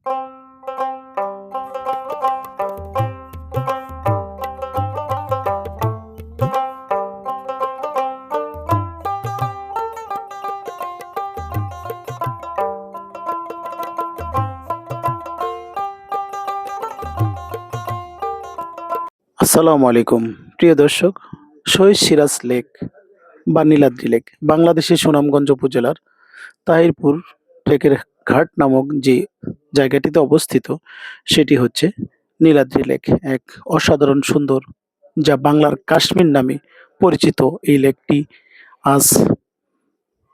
আসসালামু আলাইকুম প্রিয় দর্শক। শহীদ সিরাজ লেক বা নীলাদ্রি লেক বাংলাদেশের সুনামগঞ্জ উপজেলার তাহিরপুর লেকের ঘাট নামক যে জায়গাটিতে অবস্থিত, সেটি হচ্ছে নীলাদ্রি লেক। এক অসাধারণ সুন্দর, যা বাংলার কাশ্মীর নামে পরিচিত এই লেকটি আজ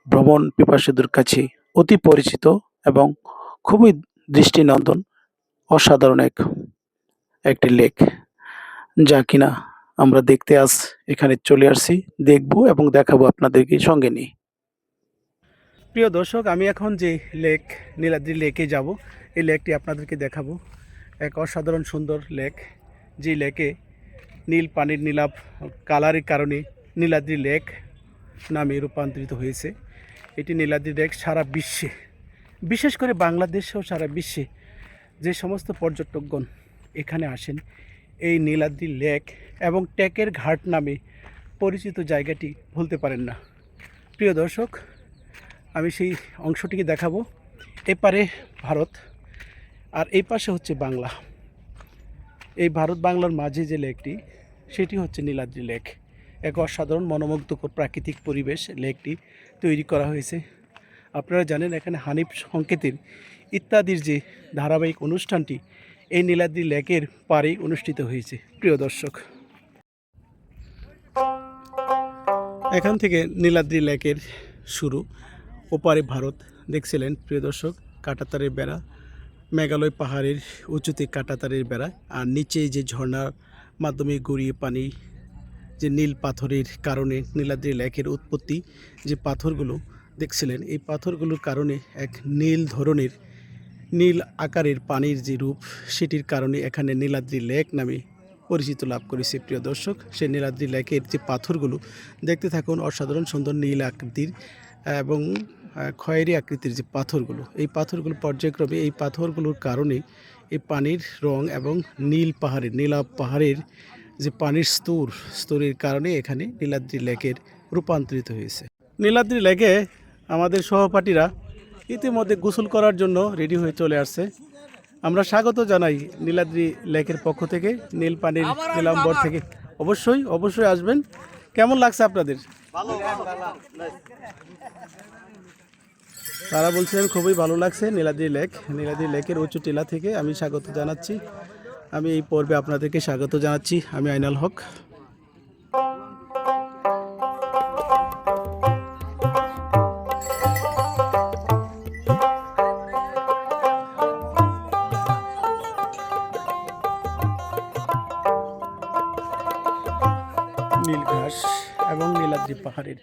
ভ্রমণ পিপাসুদের কাছে অতি পরিচিত এবং খুবই দৃষ্টিনন্দন অসাধারণ একটি লেক, যা কিনা আমরা দেখতে আজ এখানে চলে আসছি, দেখব এবং দেখাবো আপনাদেরকে সঙ্গে নিয়ে। প্রিয় দর্শক, আমি এখন যে লেক নীলাদ্রি লেকে যাব, এই লেকটি আপনাদেরকে দেখাবো। এক অসাধারণ সুন্দর লেক, যে লেকে নীল পানির নীলাভ কালারের কারণে নীলাদ্রি লেক নামে রূপান্তরিত হয়েছে। এটি নীলাদ্রি লেক সারা বিশ্বে, বিশেষ করে বাংলাদেশেও সারা বিশ্বে যে সমস্ত পর্যটকগণ এখানে আসেন, এই নীলাদ্রি লেক এবং টেকের ঘাট নামে পরিচিত জায়গাটি ভুলতে পারেন না। প্রিয় দর্শক, আমি সেই অংশটিকে দেখাবো। এপারে ভারত আর এই পাশে হচ্ছে বাংলা। এই ভারত বাংলার মাঝে যে লেকটি, সেটি হচ্ছে নীলাদ্রি লেক। এক অসাধারণ মনোমুগ্ধকর প্রাকৃতিক পরিবেশ লেকটি তৈরি করা হয়েছে। আপনারা জানেন, এখানে হানিফ সংকেতের ইত্যাদির যে ধারাবাহিক অনুষ্ঠানটি এই নীলাদ্রি লেকের পাড়েই অনুষ্ঠিত হয়েছে। প্রিয় দর্শক, এখান থেকে নীলাদ্রি লেকের শুরু। ওপারে ভারত দেখছিলেন প্রিয় দর্শক, কাঁটাতারের বেড়া, মেঘালয় পাহাড়ের উঁচুতে কাঁটাতারের বেড়া, আর নিচে যে ঝর্ণার মাধ্যমে গড়িয়ে পানি, যে নীল পাথরের কারণে নীলাদ্রি লেকের উৎপত্তি। যে পাথরগুলো দেখছিলেন, এই পাথরগুলোর কারণে এক নীল আকারের পানির যে রূপ, সেটির কারণে এখানে নীলাদ্রি লেক নামে পরিচিত লাভ করেছে। প্রিয় দর্শক, সেই নীলাদ্রি লেকের যে পাথরগুলো দেখতে থাকুন, অসাধারণ সুন্দর নীল আকৃতির এবং খয়েরি আকৃতির যে পাথরগুলো, এই পাথরগুলো পর্যায়ক্রমে এই পাথরগুলোর কারণে এই পানির রং এবং নীলাভ পাহাড়ের যে পানির স্তরের কারণে এখানে নীলাদ্রি লেকের রূপান্তরিত হয়েছে। নীলাদ্রি লেকে আমাদের সহপাঠীরা ইতিমধ্যে গোসল করার জন্য রেডি হয়ে চলে আসছে। আমরা স্বাগত জানাই নীলাদ্রি লেকের পক্ষ থেকে, নীল পানির নীলাম্বর থেকে। অবশ্যই আসবেন। কেমন লাগছে আপনাদের? তারা বলছেন খুবই ভালো লাগছে। নীলাদ্রি লেকের উঁচু টিলা থেকে আমি স্বাগত জানাচ্ছি। আমি এই পর্বে আপনাদেরকে স্বাগত জানাচ্ছি। আমি আইনাল হক। নীল ঘাস এবং নীলাদ্রি পাহাড়ের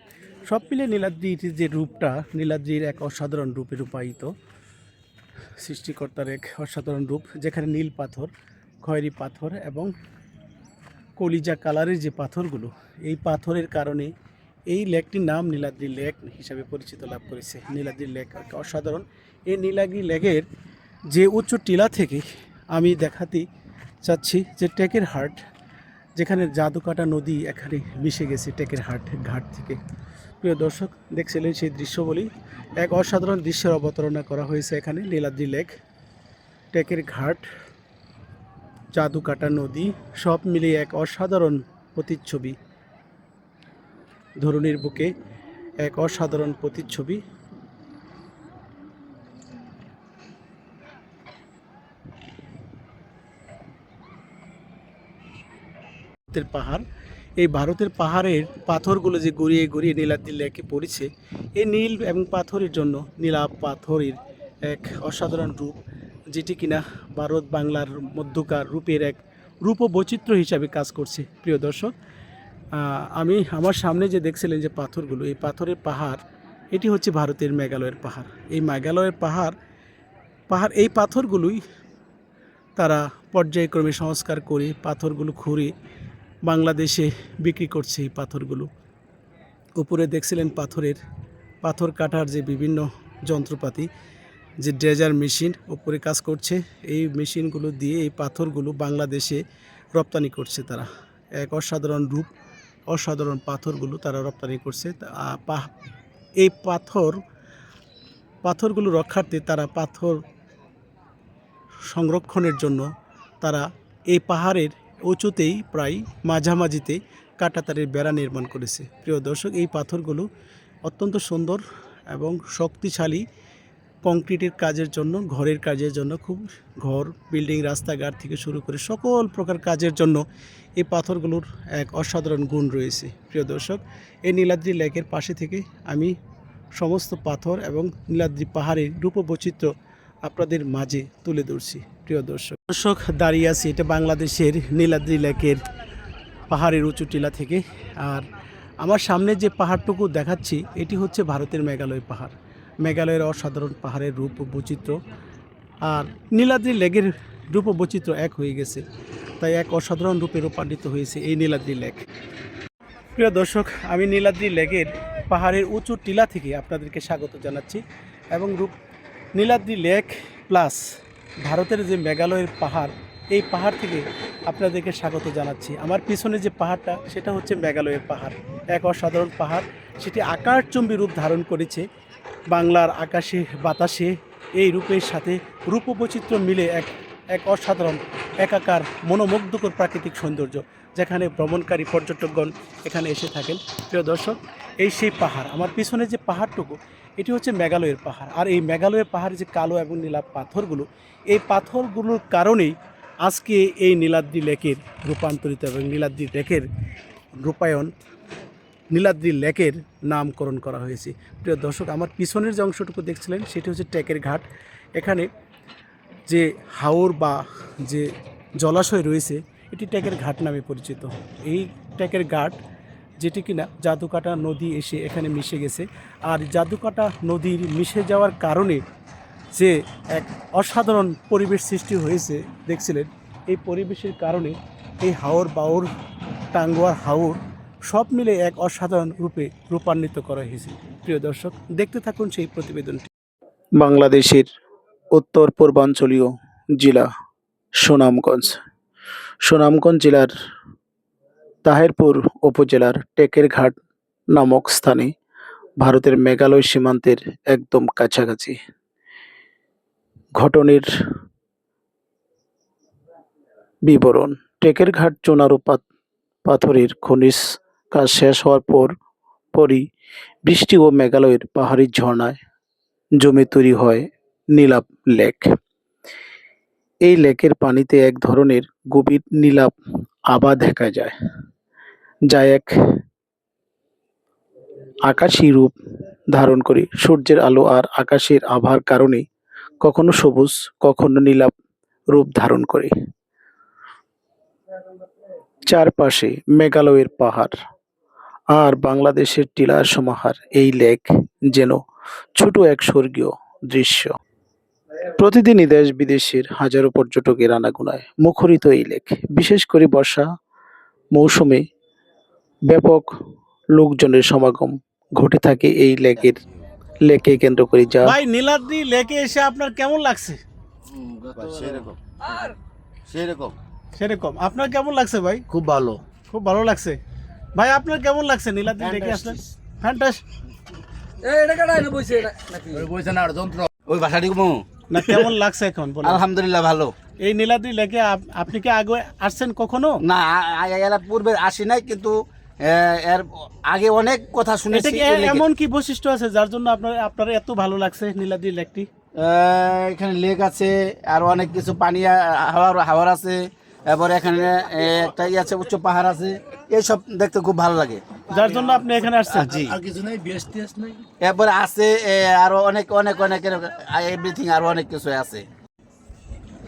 সব মিলে নীলাদ্রির যে রূপটা, নীলাদ্রির এক অসাধারণ রূপে রূপায়িত, সৃষ্টিকর্তার এক অসাধারণ রূপ, যেখানে নীল পাথর, খয়েরি পাথর এবং কলিজা কালারের যে পাথরগুলো, এই পাথরের কারণে এই লেকটির নাম নীলাদ্রি লেক হিসাবে পরিচিত লাভ করেছে। নীলাদ্রি লেক অসাধারণ। এই নীলাদ্রি লেকের যে উচ্চ টিলা থেকে আমি দেখাতে চাচ্ছি যে টেকের হাট, যেখানে জাদুকাটা নদী এখানে মিশে গেছে টেকের ঘাট থেকে। প্রিয় দর্শক, দেখছিলেন সেই দৃশ্যবলী। এক অসাধারণ দৃশ্যের অবতারণা করা হয়েছে এখানে। নীলাদ্রি লেক, টেকের ঘাট, জাদুকাটা নদী, সব মিলিয়ে এক অসাধারণ প্রতিচ্ছবি। ধরণীর বুকে এক অসাধারণ প্রতিচ্ছবি। পাহাড়, এই ভারতের পাহাড়ের পাথরগুলো যে গড়িয়ে নীলাদ্রি লেকে পড়েছে, এই নীল এবং পাথরের জন্য নীলাভ পাথরের এক অসাধারণ রূপ, যেটি কিনা ভারত বাংলার মধ্যকার রূপের এক বৈচিত্র্য হিসাবে কাজ করছে। প্রিয় দর্শক, আমি আমার সামনে যে দেখছিলেন যে পাথরগুলো, এই পাথরের পাহাড়, এটি হচ্ছে ভারতের মেঘালয়ের পাহাড়। এই মেঘালয়ের পাহাড় এই পাথরগুলোই তারা পর্যায়ক্রমে সংস্কার করে পাথরগুলো খুঁড়ে বাংলাদেশে বিক্রি করছে। এই পাথরগুলো উপরে দেখছিলেন পাথর কাটার যে বিভিন্ন যন্ত্রপাতি, যে ড্রেজার মেশিন উপরে কাজ করছে, এই মেশিনগুলো দিয়ে এই পাথরগুলো বাংলাদেশে রপ্তানি করছে তারা। এক অসাধারণ রূপ, অসাধারণ পাথরগুলো তারা রপ্তানি করছে। এই পাথরগুলো রক্ষার্থে তারা পাথর সংরক্ষণের জন্য তারা এই পাহাড়ের উঁচুতেই প্রায় মাঝামাঝিতে কাঁটাতারের বেড়া নির্মাণ করেছে। প্রিয় দর্শক, এই পাথরগুলো অত্যন্ত সুন্দর এবং শক্তিশালী কংক্রিটের কাজের জন্য, ঘরের কাজের জন্য, খুব ঘর, বিল্ডিং, রাস্তাঘাট থেকে শুরু করে সকল প্রকার কাজের জন্য এই পাথরগুলোর এক অসাধারণ গুণ রয়েছে। প্রিয় দর্শক, এই নীলাদ্রি লেকের পাশে থেকে আমি সমস্ত পাথর এবং নীলাদ্রি পাহাড়ের রূপবৈচিত্র্য আপনাদের মাঝে তুলে ধরছি। প্রিয় দর্শক দাঁড়িয়ে আছি এটা বাংলাদেশের নীলাদ্রি লেকের পাহাড়ের উঁচু টিলা থেকে। আর আমার সামনে যে পাহাড়টুকু দেখাচ্ছি এটি হচ্ছে ভারতের মেঘালয় পাহাড়। মেঘালয়ের অসাধারণ পাহাড়ের রূপ ও বৈচিত্র্য আর নীলাদ্রি লেকের রূপ ও বৈচিত্র্য এক হয়ে গেছে, তাই এক অসাধারণ রূপে রূপান্তরিত হয়েছে এই নীলাদ্রি লেক। প্রিয় দর্শক, আমি নীলাদ্রি লেকের পাহাড়ের উঁচু টিলা থেকে আপনাদেরকে স্বাগত জানাচ্ছি এবং নীলাদ্রি লেক প্লাস ভারতের যে মেঘালয়ের পাহাড়, এই পাহাড় থেকে আপনাদেরকে স্বাগত জানাচ্ছি। আমার পিছনে যে পাহাড়টা সেটা হচ্ছে মেঘালয়ের পাহাড়, এক অসাধারণ পাহাড়। সেটি আকাশচুম্বী রূপ ধারণ করেছে বাংলার আকাশে বাতাসে। এই রূপের সাথে রূপবৈচিত্র্য মিলে এক অসাধারণ একাকার মনোমুগ্ধকর প্রাকৃতিক সৌন্দর্য, যেখানে ভ্রমণকারী পর্যটকগণ এখানে এসে থাকেন। প্রিয় দর্শক, এই সেই পাহাড়, আমার পিছনে যে পাহাড়টুকু এটি হচ্ছে মেঘালয়ের পাহাড়। আর এই মেঘালয়ের পাহাড়ে যে কালো এবং নীলা পাথরগুলো, এই পাথরগুলোর কারণেই আজকে এই নীলাদ্রি লেকের রূপান্তরিত এবং নীলাদ্রি লেকের রূপায়ণ, নীলাদ্রি লেকের নামকরণ করা হয়েছে। প্রিয় দর্শক, আমার পিছনের যে অংশটুকু দেখছিলেন সেটি হচ্ছে টেকের ঘাট। এখানে যে হাওর বা যে জলাশয় রয়েছে এটি টেকের ঘাট নামে পরিচিত। এই টেকের ঘাট যেটি কিনা জাদুকাটা নদী এসে এখানে মিশে গেছে। আর জাদুকাটা নদীর মিশে যাওয়ার কারণে যে এক অসাধারণ পরিবেশ সৃষ্টি হয়েছে দেখছিলেন, এই পরিবেশের কারণে এই হাওর বাওর, টাঙ্গুয়ার হাওর সব মিলে এক অসাধারণ রূপে রূপান্বিত করা হয়েছে। প্রিয় দর্শক, দেখতে থাকুন সেই প্রতিবেদনটি। বাংলাদেশের উত্তর পূর্বাঞ্চলীয় জেলা সুনামগঞ্জ জেলার তাহিরপুর উপজেলার টেকের ঘাট নামক স্থানে ভারতের মেঘালয় সীমান্তের একদম কাছাকাছি। ঘটনের বিবরণ: টেকের ঘাট চুনারু পাথরের খনিজ কাজ শেষ হওয়ার পরই বৃষ্টি ও মেঘালয়ের পাহাড়ি ঝর্ণায় জমে তৈরি হয় নীলাভ লেক। এই লেকের পানিতে এক ধরনের গভীর নীলাভ আভা দেখা যায়, যা এক আকাশী রূপ ধারণ করে। সূর্যের আলো আর আকাশের আভার কারণে কখনো সবুজ, কখনো নীলাভ রূপ ধারণ করে। চারপাশে মেঘালয়ের পাহাড় আর বাংলাদেশের টিলার সমাহার। এই লেক যেন ছোট এক স্বর্গীয় দৃশ্য। প্রতিদিনই দেশ বিদেশের হাজারো পর্যটকের আনাগোনায় মুখরিত এই লেক। বিশেষ করে বর্ষা মৌসুমে ব্যাপক লোকজনের সমাগম ঘটে থাকে এই লেকে কেন্দ্র করে। যা ভাই, নীলাদ্রি লেকে এসে আপনার কেমন লাগছে? সেরকম সেরকম সেরকম আপনার কেমন লাগছে ভাই? খুব ভালো, খুব ভালো লাগছে। ভাই, আপনার কেমন লাগছে নীলাদ্রি লেকে আসলেন? ফ্যান্টাস্টিক। ওই ভাষাটি কমু না, কেমন লাগছে এখন বলেন? আলহামদুলিল্লাহ ভালো। এই নীলাদ্রি লেকে আপনি কি আগে আসছেন কখনো? না, এর পূর্বে আসি নাই, কিন্তু এর আগে অনেক কথা শুনেছি। এমন কি বৈশিষ্ট্য আছে যার জন্য আপনার এত ভালো লাগছে নীলাদ্রি লেকটি? এখানে লেক আছে, আর অনেক কিছু পানি, হাওয়ার আছে, এরপর এখানে একটা আছে, উচ্চ পাহাড় আছে, এইসব দেখতে খুব ভালো লাগে, যার জন্য আপনি এখানে আসছেন। জি, আর কিছু নাই, এরপরে আছে আরো অনেক অনেক অনেক এভরিথিং, আরো অনেক কিছু আছে।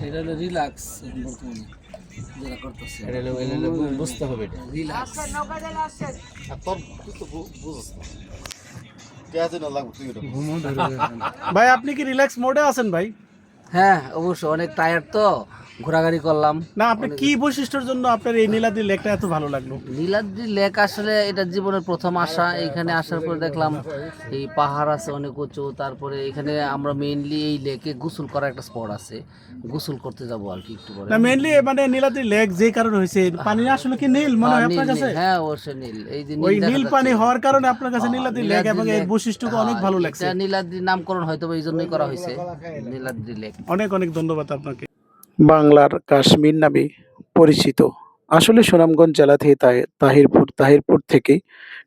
এটা হলো রিল্যাক্স, বর্তমানে যারা করতেছে এটা বুঝতে হবে, এটা রিল্যাক্স। ভাই, আপনি কি রিল্যাক্স মোডে আছেন ভাই? হ্যাঁ, অবশ্য অনেক টায়ার্ড তো, ঘোরাঘুরি করলাম। না, আপনি কি বৈশিষ্ট্যের জন্য আপনার এই নীলাদ্রি লেকটা এত ভালো লাগলো? নীলাদ্রি লেক আসলে এটা জীবনের প্রথম আসা। এইখানে আসার পরে দেখলাম এই পাহাড় আছে অনেক উঁচু, তারপরে এখানে আমরা মেইনলি এই লেকে গোসল করার একটা স্পট আছে, গোসল করতে যাব আর কি একটু পরে। না, মেইনলি মানে নীলাদ্রি লেক যে কারণে হয়েছে, পানি আসলে কি নীল মনে হয় হ্যাঁ, আপনার নীল, কাছে? নীল, হ্যাঁ অবশ্যই নীল। এই যে ওই দেখা নীল যাচ্ছে। পানি হওয়ার কারণে আপনার কাছে হ্যাঁ, নীলাদ্রি লেক নীলাদ্রি এবং এর লেক, বৈশিষ্ট্যকে অনেক হ্যাঁ, ভালো লাগছে। এটা নীলাদ্রির নামকরণ হয়তো বা এই জন্যই করা হয়েছে, নীলাদ্রি লেক। অনেক অনেক ধন্যবাদ আপনাকে। বাংলার কাশ্মীর নামে পরিচিত। আসলে সুনামগঞ্জ জেলা থেকে তাহিরপুর থেকে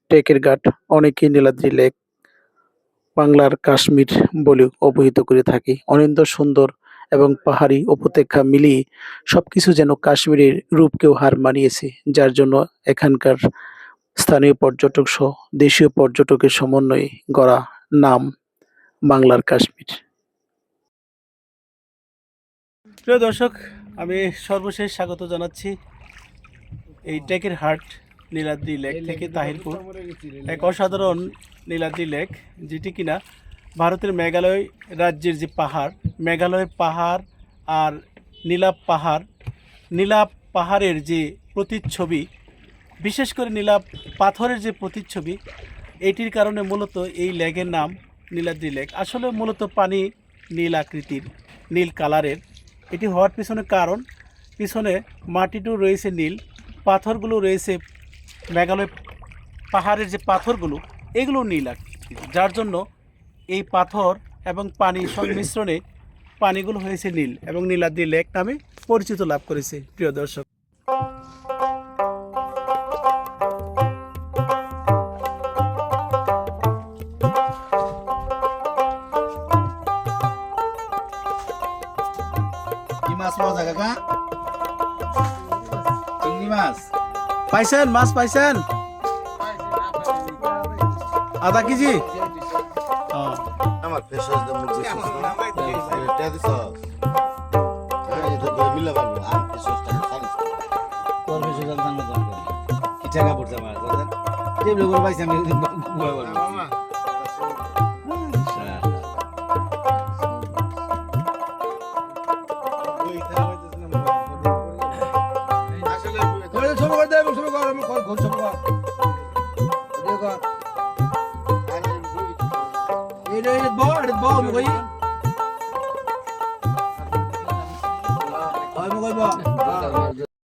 টেকের ঘাট অনেকেই নীলাদ্রি লেক বাংলার কাশ্মীর বলে অভিহিত করে থাকে। অনিন্দ সুন্দর এবং পাহাড়ি উপত্যকা মিলিয়ে সবকিছু যেন কাশ্মীরের রূপকেও হার মানিয়েছে, যার জন্য এখানকার স্থানীয় পর্যটক সহ দেশীয় পর্যটকের সমন্বয়ে গড়া নাম বাংলার কাশ্মীর। প্রিয় দর্শক, আমি সর্বশেষ স্বাগত জানাচ্ছি এই টেকের হাট নীলাদ্রি লেক থেকে তাহিরপুর। এক অসাধারণ নীলাদ্রি লেক, যেটি কিনা ভারতের মেঘালয় রাজ্যের যে পাহাড়, মেঘালয়ের পাহাড় আর নীলাপ পাহাড়ের যে প্রতিচ্ছবি, বিশেষ করে নীলাপ পাথরের যে প্রতিচ্ছবি, এটির কারণে মূলত এই লেকের নাম নীলাদ্রি লেক। আসলে মূলত পানি নীল আকৃতির, নীল কালারের। এটি হওয়ার পিছনে মাটিটিও রয়েছে নীল, পাথরগুলো রয়েছে মেঘালয় পাহাড়ের যে পাথরগুলো, এগুলো নীল আকৃতির, যার জন্য এই পাথর এবং পানি সংমিশ্রণে পানিগুলো হয়েছে নীল এবং নীলাদ্রি লেক নামে পরিচিত লাভ করেছে। প্রিয় দর্শক, কি মাছ পাওয়া যায় কাকা? চিংড়ি মাছ। মাছ পাইছেন? আধা কেজি? আমার ফেসস দে মুখ দিছিস না এটা দিছস হ্যাঁ এটা তো মিলা পারবো আর ফেসসটা সারিস তোর বেশি জান জানা দরকার। কি টাকা পড়ছে আমার দাদা? টেবিল করে পাইছি আমি ঘুরে বলবো।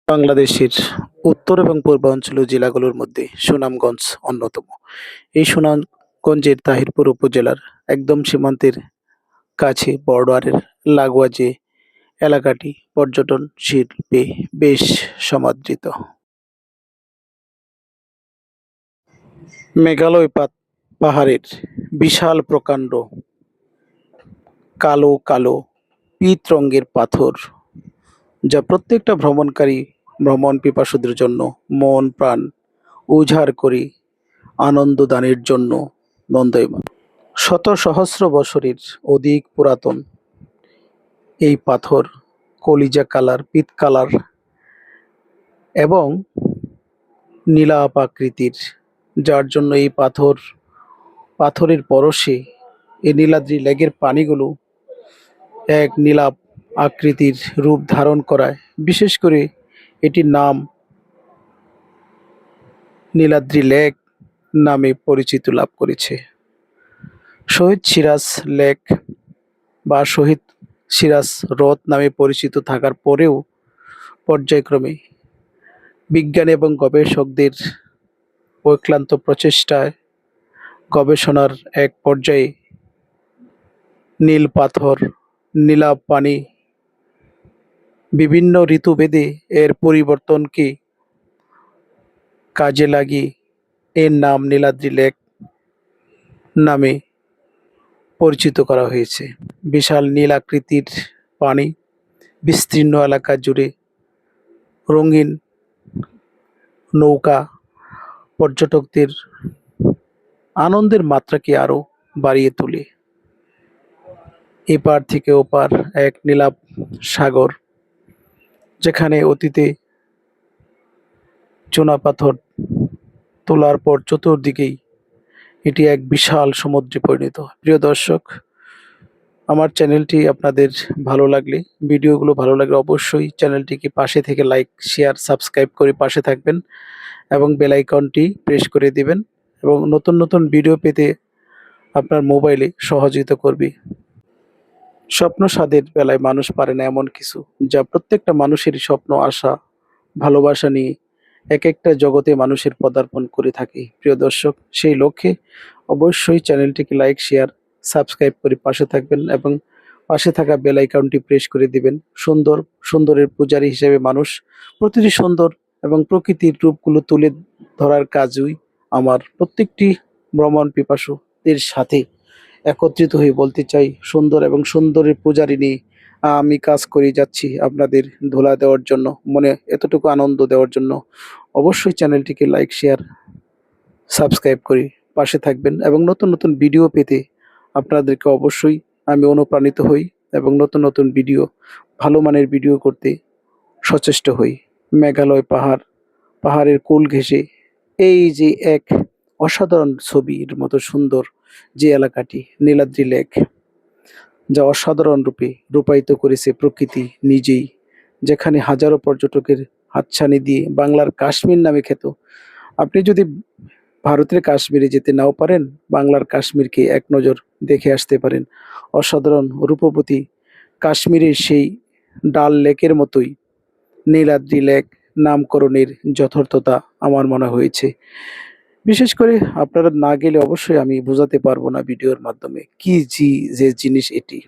বাংলাদেশের উত্তর এবং পূর্বাঞ্চলীয় জেলাগুলোর মধ্যে সুনামগঞ্জ অন্যতম। এই সুনামগঞ্জের তাহিরপুর উপজেলার একদম সীমান্তের কাছে বর্ডারের লাগোয়া যে এলাকাটি পর্যটন শিল্পে বেশ সমাদৃত। মেঘালয় পাহাড়ের বিশাল প্রকাণ্ড কালো কালো পিত রঙের পাথর, যা প্রত্যেকটা ভ্রমণ পিপাসুদের জন্য মন প্রাণ উজাড় করে আনন্দ দানের জন্য নন্দয়মান। শত সহস্র বছরের অধিক পুরাতন এই পাথর কলিজা কালার, পিত কালার এবং নীলাপ আকৃতির, যার জন্য এই পাথরের পরশে এই নীলাদ্রি লেকের পানিগুলো এক নীলাপ আকৃতির রূপ ধারণ করায়। বিশেষ করে এটির নাম নীলাদ্রি লেক নামে পরিচিতি লাভ করেছে। শহীদ সিরাজ লেক বা শহীদ সিরাজ হ্রদ নামে পরিচিত থাকার পরেও পর্যায়ক্রমে বিজ্ঞানী এবং গবেষকদের অক্লান্ত প্রচেষ্টায় গবেষণার এক পর্যায়ে নীল পাথর, নীলাভ পানি, বিভিন্ন ঋতুভেদে এর পরিবর্তনকে কাজে লাগিয়ে এর নাম নীলাদ্রি লেক নামে পরিচিত করা হয়েছে। বিশাল নীল আকৃতির পানি, বিস্তীর্ণ এলাকা জুড়ে রঙিন নৌকা পর্যটকদের আনন্দের মাত্রাকে আরো বাড়িয়ে তোলে। এপার থেকে ওপার এক নীলাভ সাগর, যেখানে অতীতে চুনাপাথর তোলার পর চতুর্দিকেই এটি এক বিশাল সমুদ্রে পরিণত। প্রিয় দর্শক, আমার চ্যানেলটি আপনাদের ভালো লাগলে, ভিডিওগুলো ভালো লাগলে অবশ্যই চ্যানেলটিকে পাশে থেকে লাইক, শেয়ার, সাবস্ক্রাইব করে পাশে থাকবেন এবং বেল আইকনটি প্রেস করে দিবেন এবং নতুন নতুন ভিডিও পেতে আপনার মোবাইলে সহযোগিতা করবে। স্বপ্ন সাধের বেলায় মানুষ পারে না এমন কিছু, যা প্রত্যেকটা মানুষেরই স্বপ্ন, আশা, ভালোবাসা নিয়ে এক একটা জগতে মানুষের পদার্পণ করে থাকে। প্রিয় দর্শক, সেই লক্ষ্যে অবশ্যই চ্যানেলটিকে লাইক, শেয়ার, সাবস্ক্রাইব করে পাশে থাকবেন এবং পাশে থাকা বেল আইকনটি প্রেস করে দিবেন। সুন্দর সুন্দরের পূজারী হিসেবে মানুষ প্রতিটি সুন্দর এবং প্রকৃতির রূপগুলো তুলে ধরার কাজই আমার। প্রত্যেকটি ভ্রমণ পিপাসুদের সাথে একত্রিত হয়ে বলতে চাই, সুন্দর এবং সুন্দরের পূজারী নিয়ে আমি কাজ করে যাচ্ছি আপনাদের ধোলা দেওয়ার জন্য, মনে এতটুকু আনন্দ দেওয়ার জন্য। অবশ্যই চ্যানেলটিকে লাইক, শেয়ার, সাবস্ক্রাইব করে পাশে থাকবেন এবং নতুন নতুন ভিডিও পেতে আপনাদেরকে অবশ্যই আমি অনুপ্রাণিত হই এবং নতুন নতুন ভিডিও, ভালো মানের ভিডিও করতে সচেষ্ট হই। মেঘালয় পাহাড়, পাহাড়ের কোল ঘেঁষে এই যে এক অসাধারণ ছবির মতো সুন্দর যে এলাকাটি নীলাদ্রি লেক, যা অসাধারণ রূপে রূপায়িত করেছে প্রকৃতি নিজেই, যেখানে হাজারো পর্যটকের হাতছানি দিয়ে বাংলার কাশ্মীর নামে খ্যাত। আপনি যদি ভারতের কাশ্মীরে যেতে নাও পারেন, বাংলার কাশ্মীরকে এক নজর দেখে আসতে পারেন। অসাধারণ রূপবতী কাশ্মীরের সেই ডাল লেকের মতোই নীলাদ্রি লেক নামকরণের যথার্থতা আমার মনে হয়েছে। বিশেষ করে আপনারা না গেলে অবশ্যই আমি বোঝাতে পারবো না ভিডিওর মাধ্যমে কি যে জিনিস এটি।